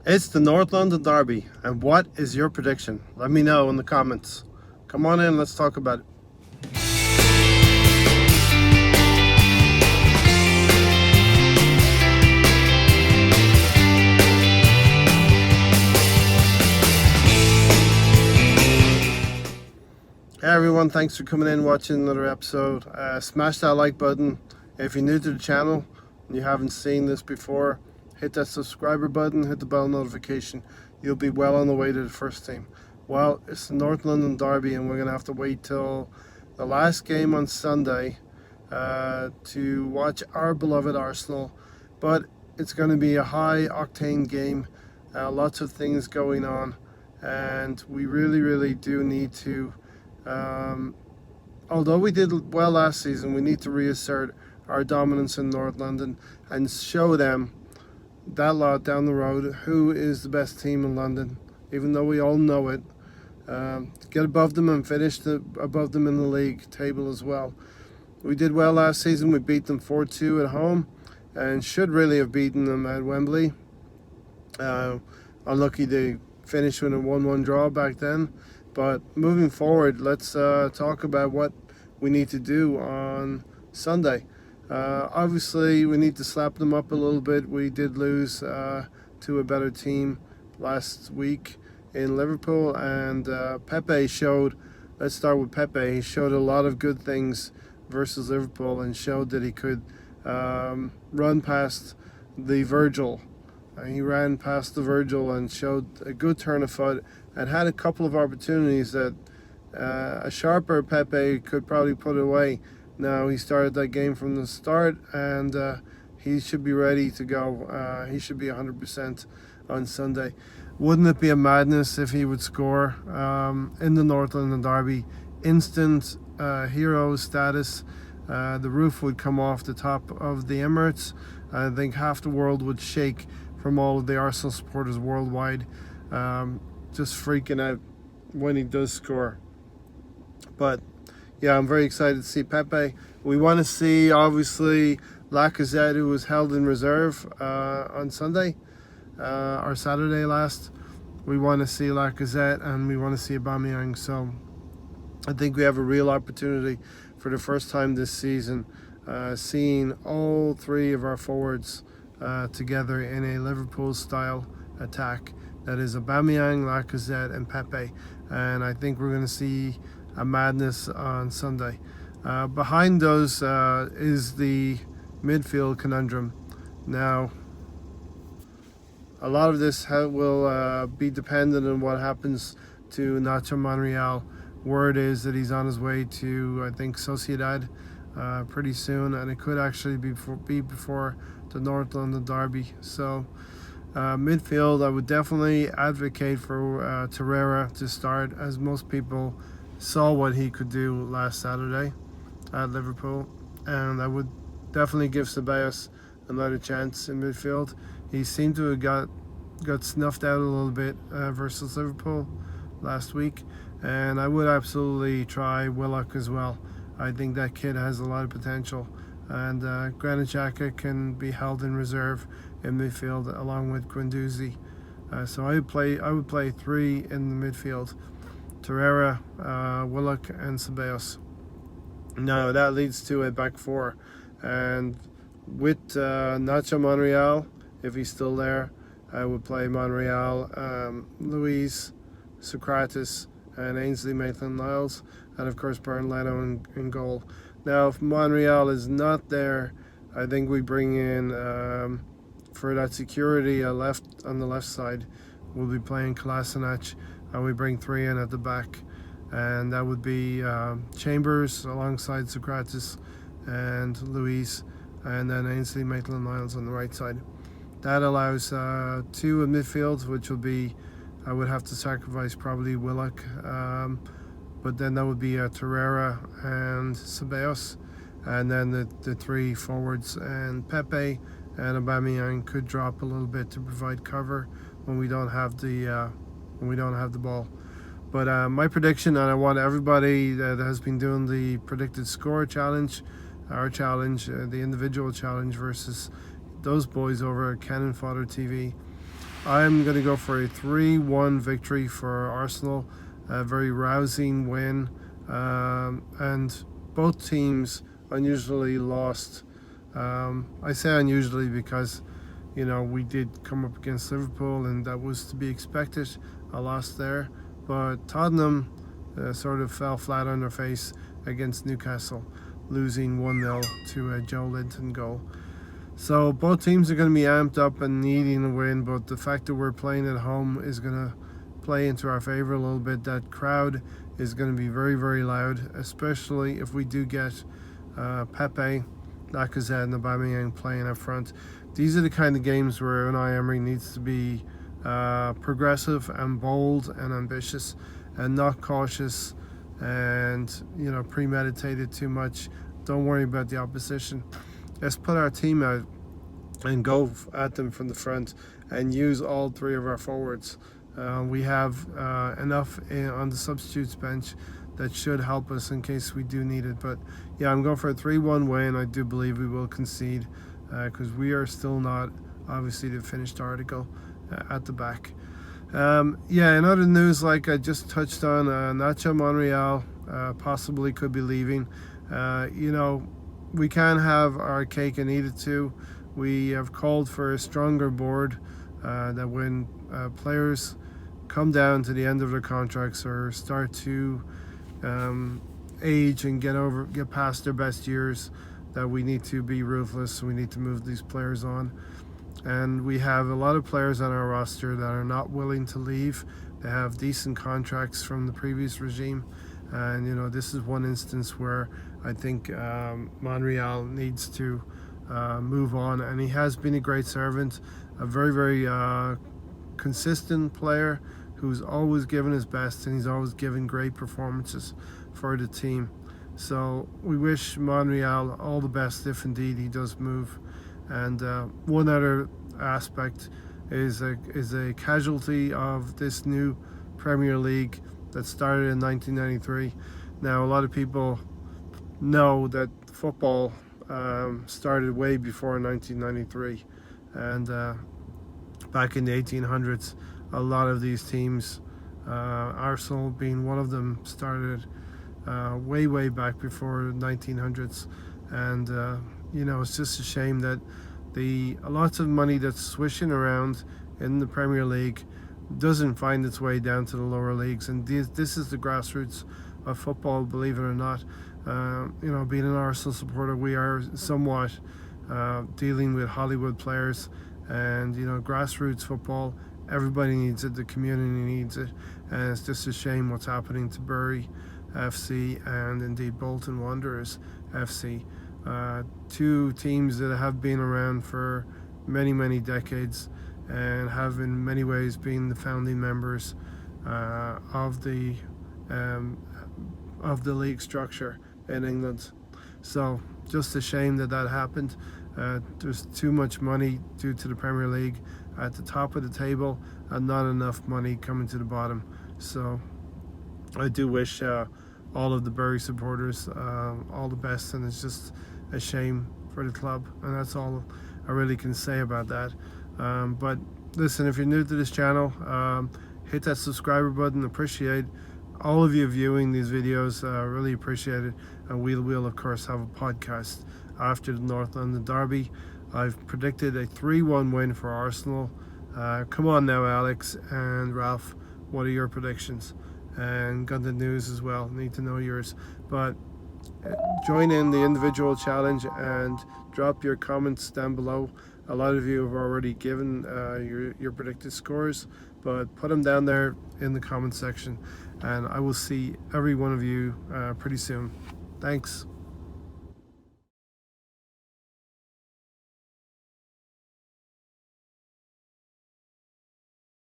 It's the North London Derby, and what is your prediction? Let me know in the comments. Come on in, let's talk about it. Hey everyone, thanks for coming in watching another episode. Smash that like button. If you're new to the channel and you haven't seen this before, hit that subscriber button, hit the bell notification. You'll be well on the way to the first team. Well, it's the North London Derby, and we're going to have to wait till the last game on Sunday to watch our beloved Arsenal. But it's going to be a high octane game, lots of things going on, and we really do need to. Although we did well last season, we need to reassert our dominance in North London and show them, that lot down the road, who is the best team in London, even though we all know it. Get above them and finish above them in the league table as well. We did well last season. We beat them 4-2 at home and should really have beaten them at Wembley. Unlucky they finished with a 1-1 draw back then. But moving forward, let's talk about what we need to do on Sunday. Obviously, we need to slap them up a little bit. We did lose to a better team last week in Liverpool, and Pepe showed, let's start with Pepe, he showed a lot of good things versus Liverpool and showed that he could run past the Virgil. He ran past the Virgil and showed a good turn of foot and had a couple of opportunities that a sharper Pepe could probably put away. Now, he started that game from the start, and he should be ready to go. He should be 100% on Sunday. Wouldn't it be a madness if he would score in the North London Derby? Instant hero status. The roof would come off the top of the Emirates. I think half the world would shake from all of the Arsenal supporters worldwide, just freaking out when he does score. But yeah, I'm very excited to see Pepe. We want to see, obviously, Lacazette, who was held in reserve on Sunday or Saturday last. We want to see Lacazette and we want to see Aubameyang. So I think we have a real opportunity for the first time this season, seeing all three of our forwards together in a Liverpool-style attack. That is Aubameyang, Lacazette, and Pepe. And I think we're going to see a madness on Sunday. Behind those is the midfield conundrum. Now, a lot of this will be dependent on what happens to Nacho Monreal. Word is that he's on his way to, I think, Sociedad pretty soon, and it could actually be before the North London Derby. So midfield, I would definitely advocate for Torreira to start, as most people saw what he could do last Saturday at Liverpool, and I would definitely give Ceballos another chance in midfield. He seemed to have got snuffed out a little bit versus Liverpool last week, and I would absolutely try Willock as well. I think that kid has a lot of potential, and Granit Xhaka can be held in reserve in midfield along with Guendouzi. So I would play three in the midfield: Torreira, Willock, and Ceballos. Now that leads to a back four, and with Nacho Monreal, if he's still there, I would play Monreal, Luis, Socrates, and Ainsley Maitland-Niles, and of course Bernd Leno in goal. Now, if Monreal is not there, I think we bring in, for that security on the left side, we'll be playing Kolasinac, and we bring three in at the back, and that would be Chambers alongside Socrates and Luis, and then Ainsley Maitland-Niles on the right side. That allows two in midfield, which will be, I would have to sacrifice probably Willock, but then that would be Torreira and Ceballos, and then the three forwards, and Pepe and Aubameyang could drop a little bit to provide cover when we don't have the ball. But my prediction, and I want everybody that has been doing the predicted score challenge, our challenge, the individual challenge versus those boys over at Cannon Fodder TV, I'm going to go for a 3-1 victory for Arsenal. A very rousing win. And both teams unusually lost. I say unusually because, we did come up against Liverpool and that was to be expected, a loss there. But Tottenham sort of fell flat on their face against Newcastle, losing 1-0 to a Joe Linton goal. So both teams are going to be amped up and needing a win, but the fact that we're playing at home is going to play into our favor a little bit. That crowd is going to be very, very loud, especially if we do get Pepe, Lacazette and Aubameyang playing up front. These are the kind of games where Unai Emery needs to be progressive and bold and ambitious and not cautious and premeditated too much. Don't worry about the opposition. Let's put our team out and go at them from the front and use all three of our forwards. We have enough on the substitutes bench that should help us in case we do need it. But yeah, I'm going for a 3-1 win. I do believe we will concede because we are still not obviously the finished article at the back. In other news, like I just touched on, Nacho Monreal possibly could be leaving. We can't have our cake and eat it too. We have called for a stronger board that when players come down to the end of their contracts or start to age and get past their best years, that we need to be ruthless. We need to move these players on. And we have a lot of players on our roster that are not willing to leave. They have decent contracts from the previous regime. And, this is one instance where I think Monreal needs to move on. And he has been a great servant, a very, very consistent player who's always given his best, and he's always given great performances for the team. So we wish Monreal all the best if indeed he does move. And one other aspect is a casualty of this new Premier League that started in 1993. Now, a lot of people know that football started way before 1993, and back in the 1800s, a lot of these teams, Arsenal being one of them, started way back before 1900s. And it's just a shame that lots of money that's swishing around in the Premier League doesn't find its way down to the lower leagues. And this is the grassroots of football, believe it or not. Being an Arsenal supporter, we are somewhat dealing with Hollywood players, and grassroots football, everybody needs it, the community needs it, and it's just a shame what's happening to Bury FC and indeed Bolton Wanderers FC. Two teams that have been around for many decades and have in many ways been the founding members of the league structure in England. So just a shame that happened. There's too much money due to the Premier League at the top of the table and not enough money coming to the bottom. So I do wish all of the Bury supporters all the best, and it's just a shame for the club, and that's all I really can say about that. But listen, if you're new to this channel, hit that subscriber button. Appreciate all of you viewing these videos, really appreciate it. And we'll of course have a podcast after the North London derby. I've predicted a 3-1 win for Arsenal. Come on now, Alex and Ralph, what are your predictions? And got the news as well, need to know yours. But join in the individual challenge and drop your comments down below. A lot of you have already given your predicted scores, but put them down there in the comment section, and I will see every one of you pretty soon. Thanks.